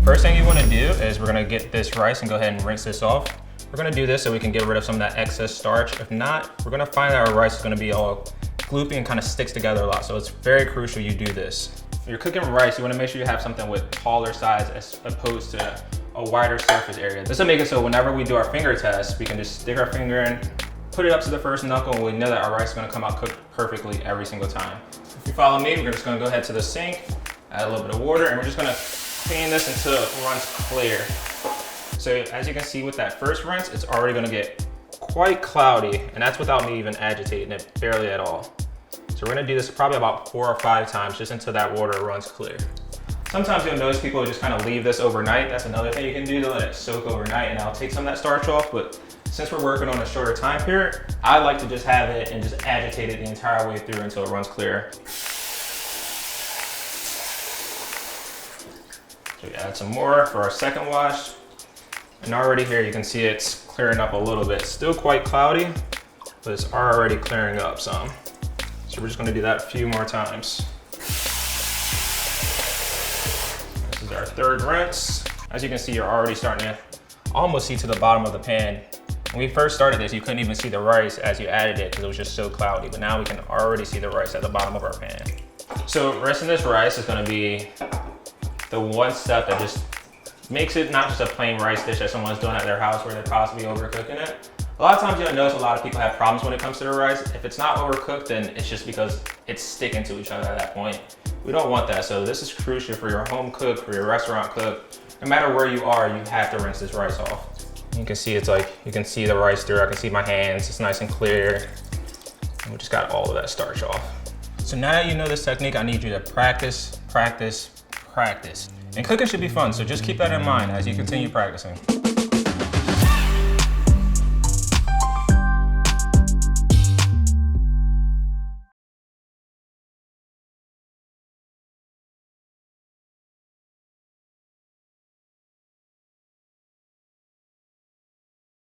First thing you want to do is we're going to get this rice and go ahead and rinse this off. We're going to do this so we can get rid of some of that excess starch. If not, we're going to find that our rice is going to be all gloopy and kind of sticks together a lot. So it's very crucial you do this. If you're cooking rice, you want to make sure you have something with taller sides as opposed to a wider surface area. This will make it so whenever we do our finger test, we can just stick our finger in, put it up to the first knuckle, and we know that our rice is going to come out cooked perfectly every single time. If you follow me, we're just going to go ahead to the sink, add a little bit of water, and we're just going to clean this until it runs clear. So as you can see with that first rinse, it's already going to get quite cloudy, and that's without me even agitating it barely at all. So we're going to do this probably about 4 or 5 times just until that water runs clear. Sometimes you'll notice people just kind of leave this overnight. That's another thing you can do to let it soak overnight, and I'll take some of that starch off. But since we're working on a shorter time period, I like to just have it and just agitate it the entire way through until it runs clear. So we add some more for our second wash. And already here you can see it's clearing up a little bit. Still quite cloudy, but it's already clearing up some. So we're just going to do that a few more times. This is our third rinse. As you can see, you're already starting to almost see to the bottom of the pan. When we first started this, you couldn't even see the rice as you added it because it was just so cloudy, but now we can already see the rice at the bottom of our pan. So rinsing this rice is going to be the one step that just makes it not just a plain rice dish that someone's doing at their house where they're possibly overcooking it. A lot of times you'll notice a lot of people have problems when it comes to the rice. If it's not overcooked, then it's just because it's sticking to each other at that point. We don't want that, so this is crucial for your home cook, for your restaurant cook. No matter where you are, you have to rinse this rice off. You can see it's like, you can see the rice through. I can see my hands, it's nice and clear. And we just got all of that starch off. So now that you know this technique, I need you to practice, practice, practice. And cooking should be fun, so just keep that in mind as you continue practicing.